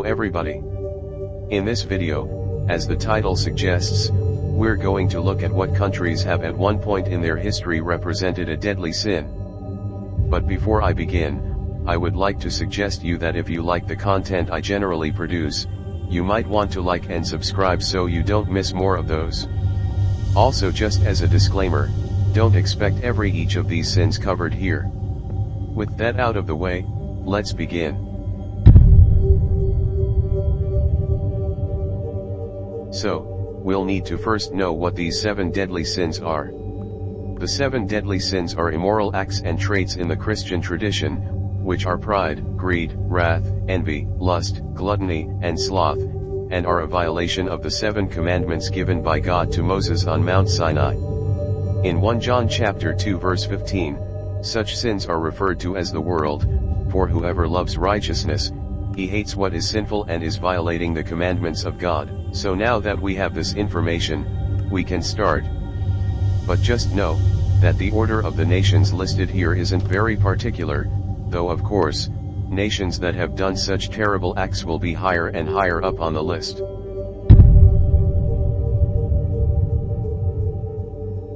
everybody. In this video, as the title suggests, we're going to look at what countries have at one point in their history represented a deadly sin. But before I begin, I would like to suggest you that if you like the content I generally produce, you might want to like and subscribe so you don't miss more of those. Also, just as a disclaimer, don't expect each of these sins covered here. With that out of the way, let's begin. So, we'll need to first know what these 7 deadly sins are. The 7 deadly sins are immoral acts and traits in the Christian tradition, which are pride, greed, wrath, envy, lust, gluttony, and sloth, and are a violation of the 7 commandments given by God to Moses on Mount Sinai. In 1 John chapter 2 verse 15, such sins are referred to as the world, for whoever loves righteousness, he hates what is sinful and is violating the commandments of God. So now that we have this information, we can start. But just know, that the order of the nations listed here isn't very particular, though of course, nations that have done such terrible acts will be higher and higher up on the list.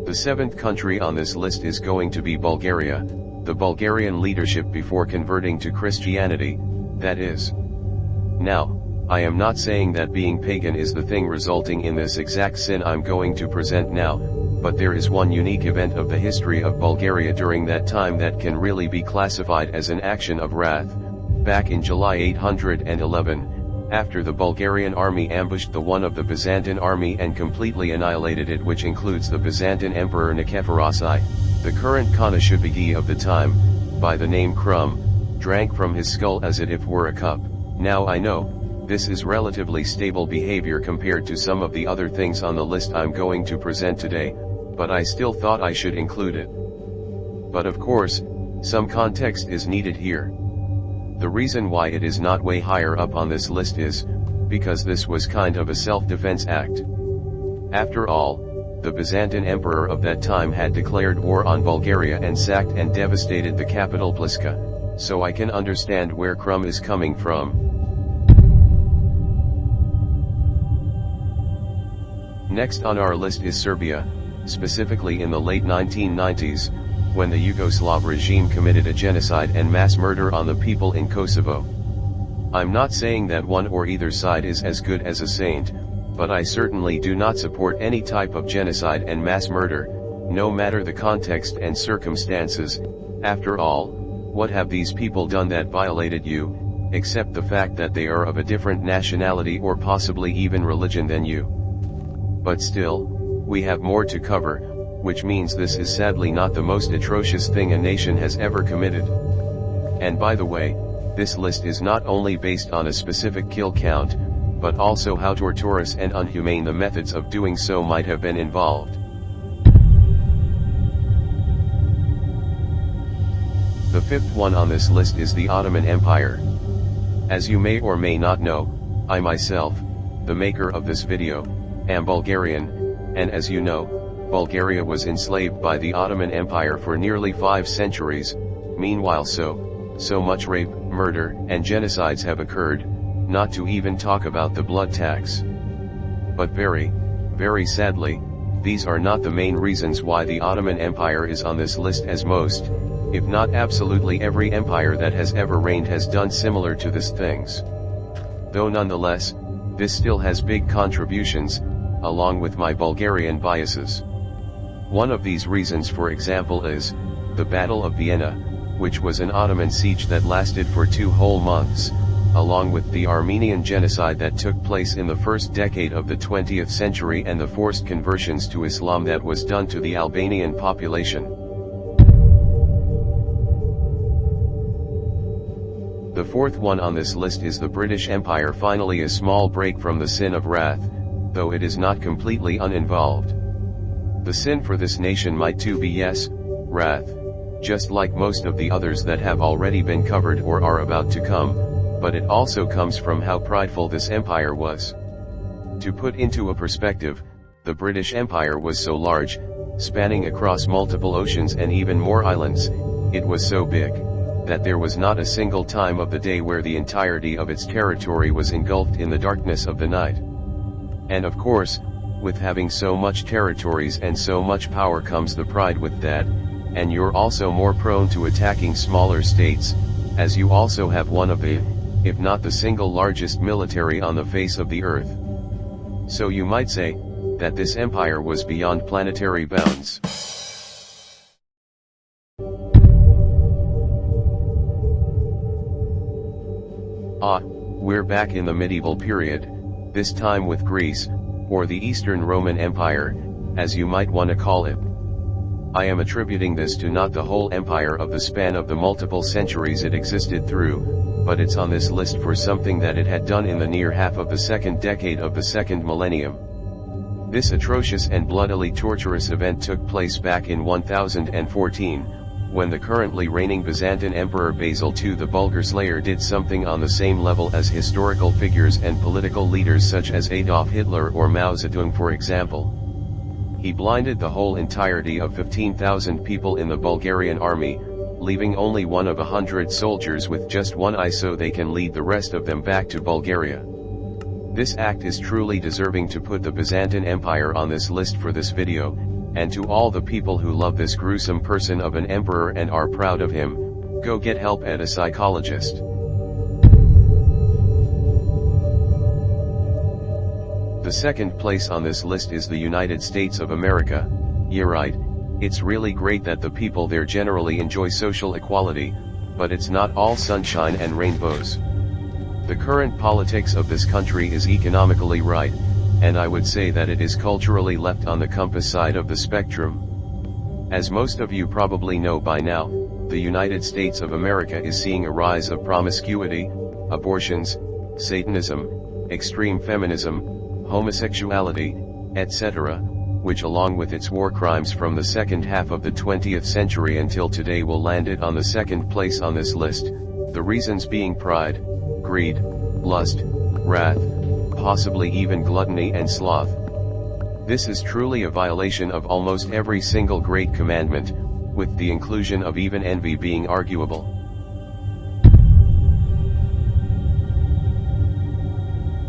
The 7th country on this list is going to be Bulgaria, the Bulgarian leadership before converting to Christianity, that is. Now, I am not saying that being pagan is the thing resulting in this exact sin I'm going to present now, but there is one unique event of the history of Bulgaria during that time that can really be classified as an action of wrath. Back in July 811, after the Bulgarian army ambushed the one of the Byzantine army and completely annihilated it, which includes the Byzantine Emperor Nicephorus, the current Khanashubigi of the time, by the name Krum, drank from his skull as if were a cup. Now I know, this is relatively stable behavior compared to some of the other things on the list I'm going to present today, but I still thought I should include it. But of course, some context is needed here. The reason why it is not way higher up on this list is, because this was kind of a self-defense act. After all, the Byzantine emperor of that time had declared war on Bulgaria and sacked and devastated the capital Pliska, so I can understand where Krum is coming from. Next on our list is Serbia, specifically in the late 1990s, when the Yugoslav regime committed a genocide and mass murder on the people in Kosovo. I'm not saying that one or either side is as good as a saint, but I certainly do not support any type of genocide and mass murder, no matter the context and circumstances. After all, what have these people done that violated you, except the fact that they are of a different nationality or possibly even religion than you? But still, we have more to cover, which means this is sadly not the most atrocious thing a nation has ever committed. And by the way, this list is not only based on a specific kill count, but also how torturous and unhumane the methods of doing so might have been involved. The 5th one on this list is the Ottoman Empire. As you may or may not know, I myself, the maker of this video, am Bulgarian, and as you know, Bulgaria was enslaved by the Ottoman Empire for nearly 5 centuries. Meanwhile so much rape, murder, and genocides have occurred, not to even talk about the blood tax. But very, very sadly, these are not the main reasons why the Ottoman Empire is on this list, as most, if not absolutely every empire that has ever reigned has done similar to these things. Though nonetheless, this still has big contributions, along with my Bulgarian biases. One of these reasons, for example, is the Battle of Vienna, which was an Ottoman siege that lasted for 2 whole months, along with the Armenian genocide that took place in the first decade of the 20th century and the forced conversions to Islam that was done to the Albanian population. The 4th one on this list is the British Empire, finally a small break from the sin of wrath, though it is not completely uninvolved. The sin for this nation might too be, yes, wrath, just like most of the others that have already been covered or are about to come, but it also comes from how prideful this empire was. To put into a perspective, the British Empire was so large, spanning across multiple oceans and even more islands, it was so big, that there was not a single time of the day where the entirety of its territory was engulfed in the darkness of the night. And of course, with having so much territories and so much power comes the pride with that, and you're also more prone to attacking smaller states, as you also have one of the, if not the single largest military on the face of the earth. So you might say, that this empire was beyond planetary bounds. We're back in the medieval period, this time with Greece, or the Eastern Roman Empire, as you might want to call it. I am attributing this to not the whole empire of the span of the multiple centuries it existed through, but it's on this list for something that it had done in the near half of the second decade of the second millennium. This atrocious and bloodily torturous event took place back in 1014, when the currently reigning Byzantine Emperor Basil II the Bulgar Slayer did something on the same level as historical figures and political leaders such as Adolf Hitler or Mao Zedong, for example. He blinded the whole entirety of 15,000 people in the Bulgarian army, leaving only one of 100 soldiers with just one eye so they can lead the rest of them back to Bulgaria. This act is truly deserving to put the Byzantine Empire on this list for this video, and to all the people who love this gruesome person of an emperor and are proud of him, go get help at a psychologist. The second place on this list is the United States of America. Yeah, right, it's really great that the people there generally enjoy social equality, but it's not all sunshine and rainbows. The current politics of this country is economically right, and I would say that it is culturally left on the compass side of the spectrum. As most of you probably know by now, the United States of America is seeing a rise of promiscuity, abortions, Satanism, extreme feminism, homosexuality, etc., which along with its war crimes from the second half of the 20th century until today will land it on the second place on this list, the reasons being pride, greed, lust, wrath, possibly even gluttony and sloth. This is truly a violation of almost every single great commandment, with the inclusion of even envy being arguable.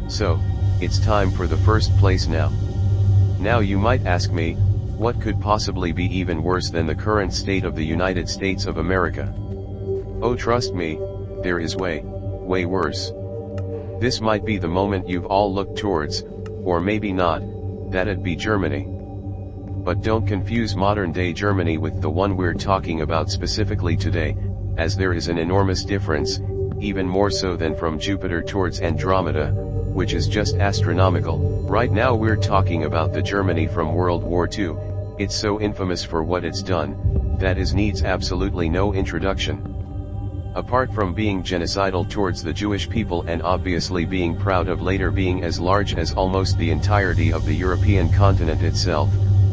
So, it's time for the first place now. Now you might ask me, what could possibly be even worse than the current state of the United States of America? Oh, trust me, there is way worse. This might be the moment you've all looked towards, or maybe not, that'd be Germany. But don't confuse modern-day Germany with the one we're talking about specifically today, as there is an enormous difference, even more so than from Jupiter towards Andromeda, which is just astronomical. Right now we're talking about the Germany from World War II, it's so infamous for what it's done, that it needs absolutely no introduction. Apart from being genocidal towards the Jewish people and obviously being proud of later being as large as almost the entirety of the European continent itself,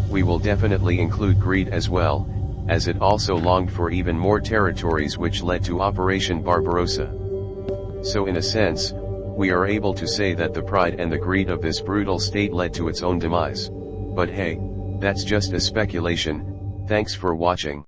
we will definitely include greed as well, as it also longed for even more territories which led to Operation Barbarossa. So in a sense, we are able to say that the pride and the greed of this brutal state led to its own demise. But hey, that's just a speculation. Thanks for watching.